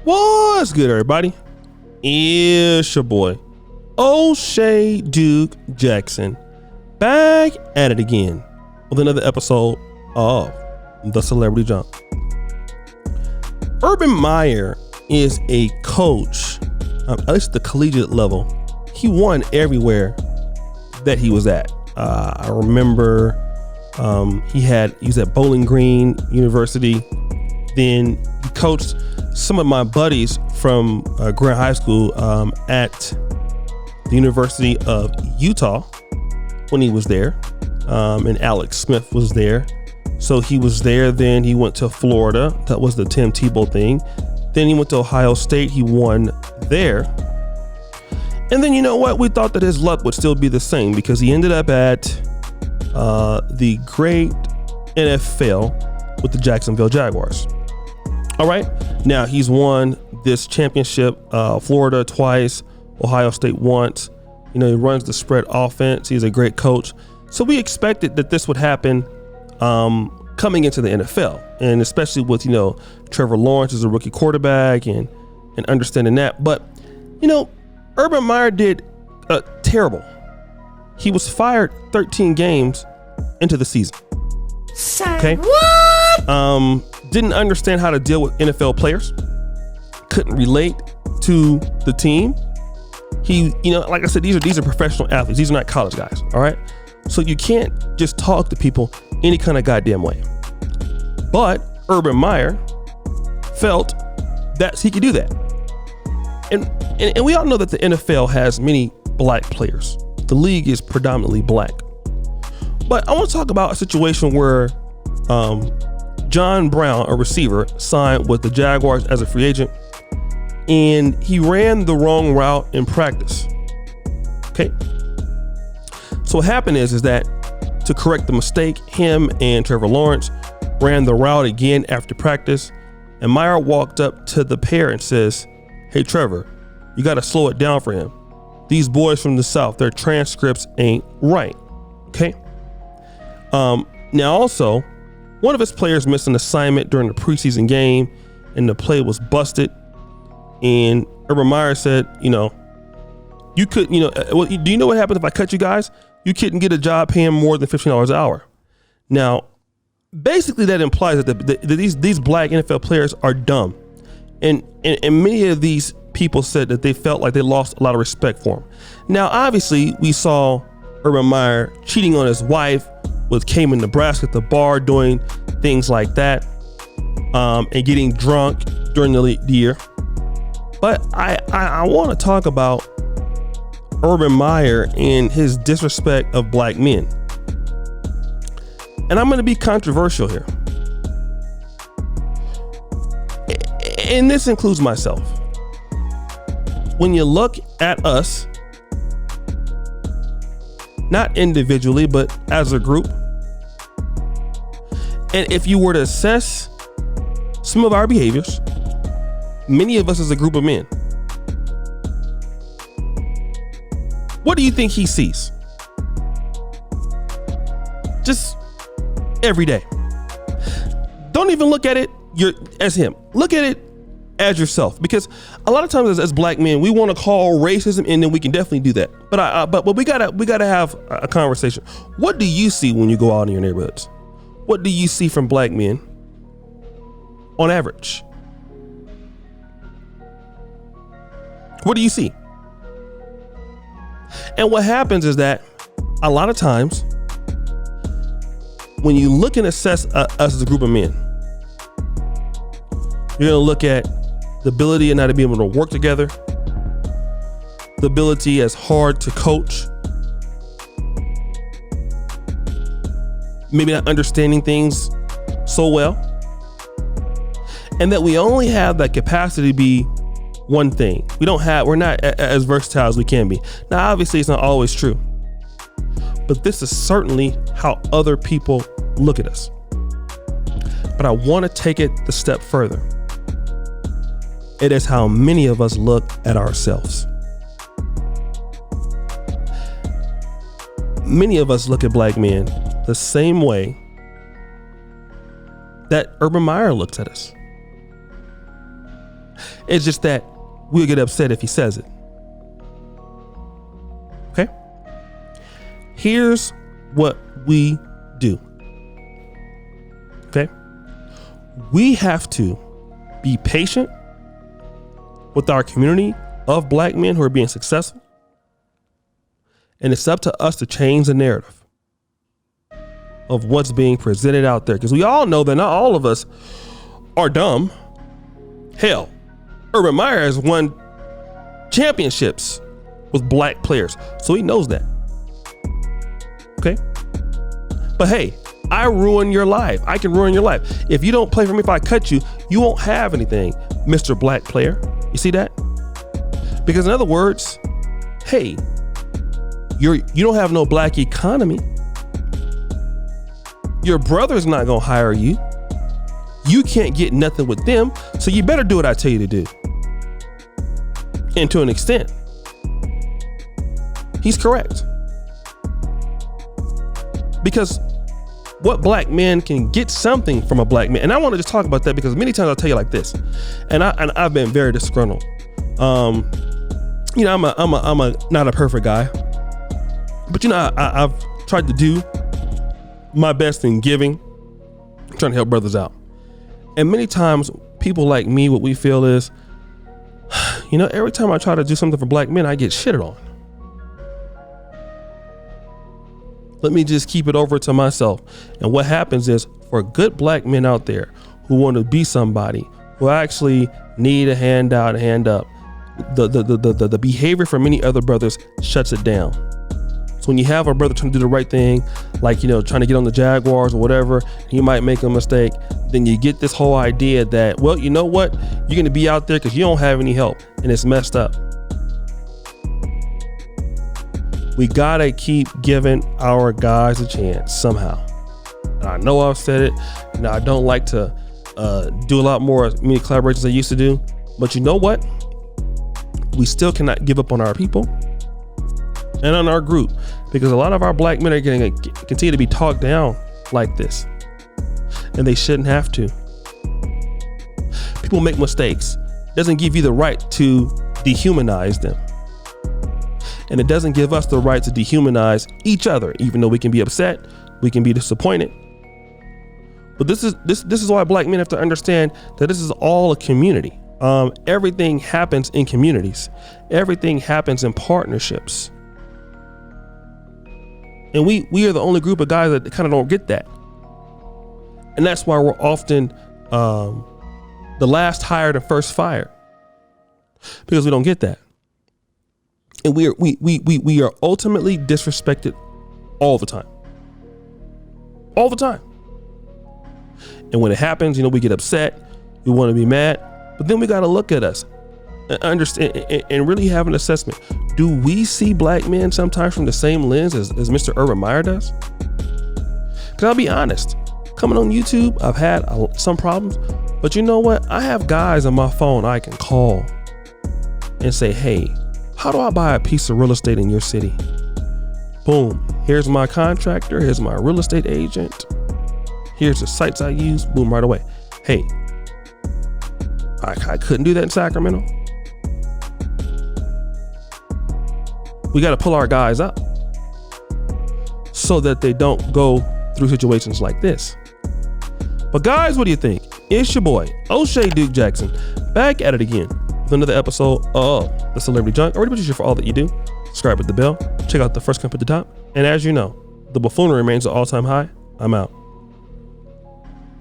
What's good, everybody? It's your boy, O'Shea Duke Jackson, back at it again with another episode of The Celebrity Jump. Urban Meyer is a coach, at least at the collegiate level. He won everywhere that he was at. I remember he was at Bowling Green University. Then he coached some of my buddies from Grant High School at the University of Utah when he was there, and Alex Smith was there. So he was there. Then he went to Florida. That was the Tim Tebow thing. Then he went to Ohio State. He won there. And then, you know what? We thought that his luck would still be the same because he ended up at the great NFL with the Jacksonville Jaguars. All right. Now he's won this championship, Florida twice, Ohio State once. You know, he runs the spread offense. He's a great coach. So we expected that this would happen coming into the NFL, and especially with, you know, Trevor Lawrence as a rookie quarterback and understanding that. But, you know, Urban Meyer did terrible. He was fired 13 games into the season. Okay. What? Didn't understand how to deal with NFL players. Couldn't relate to the team. He, you know, like I said, these are professional athletes. These are not college guys. All right. So you can't just talk to people any kind of goddamn way. But Urban Meyer felt that he could do that. And we all know that the NFL has many black players. The league is predominantly black. But I want to talk about a situation where John Brown, a receiver, signed with the Jaguars as a free agent, and he ran the wrong route in practice. Okay. So what happened is that to correct the mistake, him and Trevor Lawrence ran the route again after practice, and Meyer walked up to the pair and says, "Hey, Trevor, you got to slow it down for him. These boys from the South, their transcripts ain't right." Okay. Now also, one of his players missed an assignment during the preseason game, and the play was busted. And Urban Meyer said, you know, you could, you know, do you know what happens if I cut you guys? You couldn't get a job paying more than $15 an hour. Now, basically that implies that these black NFL players are dumb. And many of these people said that they felt like they lost a lot of respect for him. Now, obviously, we saw Urban Meyer cheating on his wife with Cayman, Nebraska at the bar, doing things like that, and getting drunk during the year. But I want to talk about Urban Meyer and his disrespect of black men. And I'm going to be controversial here. And this includes myself. When you look at us, not individually, but as a group, and if you were to assess some of our behaviors, many of us as a group of men, what do you think he sees? Just every day. Don't even look at it as him. Look at it as yourself, because a lot of times as black men, we want to call racism, and then we can definitely do that. But we gotta have a conversation. What do you see when you go out in your neighborhoods? What do you see from black men on average? What do you see? And what happens is that a lot of times when you look and assess us as a group of men, you're going to look at the ability and not to be able to work together, the ability as hard to coach, maybe not understanding things so well, and that we only have that capacity to be one thing. We're not as versatile as we can be. Now, obviously, it's not always true, but this is certainly how other people look at us. But I want to take it the step further. It is how many of us look at ourselves. Many of us look at black men the same way that Urban Meyer looks at us. It's just that we'll get upset if he says it. Okay? Here's what we do. Okay? We have to be patient with our community of black men who are being successful. And it's up to us to change the narrative of what's being presented out there. Because we all know that not all of us are dumb. Hell, Urban Meyer has won championships with black players. So he knows that. Okay? But hey, I ruin your life. I can ruin your life. If you don't play for me, if I cut you, you won't have anything, Mr. Black Player. You see that? Because in other words, hey, you don't have no black economy. Your brother's not gonna hire you. You can't get nothing with them, so you better do what I tell you to do. And to an extent, he's correct. Because what black man can get something from a black man? And I want to just talk about that because many times I'll tell you like this, and I've been very disgruntled. You know, I'm not a perfect guy, but you know, I've tried to do my best in giving, trying to help brothers out. And many times people like me, what we feel is, you know, every time I try to do something for black men, I get shitted on. Let me just keep it over to myself. And what happens is, for good black men out there who want to be somebody, who actually need a hand out, a hand up, the behavior for many other brothers shuts it down. So when you have a brother trying to do the right thing, like, you know, trying to get on the Jaguars or whatever, he might make a mistake. Then you get this whole idea that, well, you know what? You're going to be out there because you don't have any help, and it's messed up. We got to keep giving our guys a chance somehow. I know I've said it. You know, I don't like to do a lot more many collaborations I used to do. But you know what? We still cannot give up on our people and on our group, because a lot of our black men are going to continue to be talked down like this. And they shouldn't have to. People make mistakes. It doesn't give you the right to dehumanize them. And it doesn't give us the right to dehumanize each other, even though we can be upset, we can be disappointed. But this is why black men have to understand that this is all a community. Everything happens in communities. Everything happens in partnerships. And we are the only group of guys that kind of don't get that. And that's why we're often the last hired and first fired, because we don't get that. And we are ultimately disrespected all the time. All the time. And when it happens, you know, we get upset. We want to be mad. But then we got to look at us and understand and really have an assessment. Do we see black men sometimes from the same lens as Mr. Urban Meyer does? Because I'll be honest, coming on YouTube, I've had some problems. But you know what? I have guys on my phone I can call and say, hey, how do I buy a piece of real estate in your city? Boom. Here's my contractor. Here's my real estate agent. Here's the sites I use. Boom, right away. Hey, I couldn't do that in Sacramento. We got to pull our guys up so that they don't go through situations like this. But guys, what do you think? It's your boy, O'Shea Duke Jackson, back at it again with another episode of The Celebrity Junk. I already put you for all that you do. Subscribe with the bell. Check out the first comment at the top. And as you know, the buffoonery remains at all-time high. I'm out.